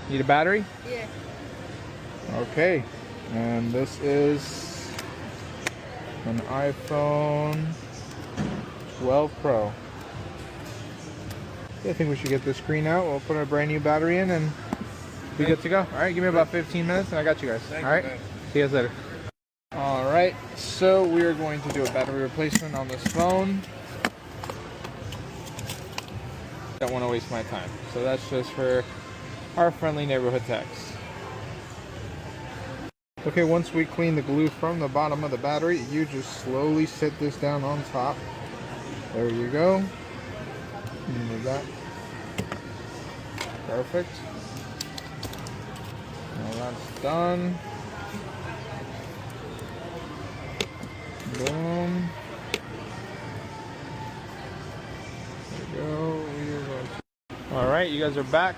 Need a battery? Yeah. Okay. And this is an iPhone 12 Pro. I think we should get the screen out. We'll put a brand new battery in and be good to go. All right, give me about 15 minutes and I got you guys. All right, see you guys later. All right, so we are going to do a battery replacement on this phone. Don't want to waste my time, so that's just for our friendly neighborhood techs. Okay, once we clean the glue from the bottom of the battery, you just slowly sit this down on top. There you go. Move that. Perfect. Now that's done. Boom. There we go. Alright, you guys are back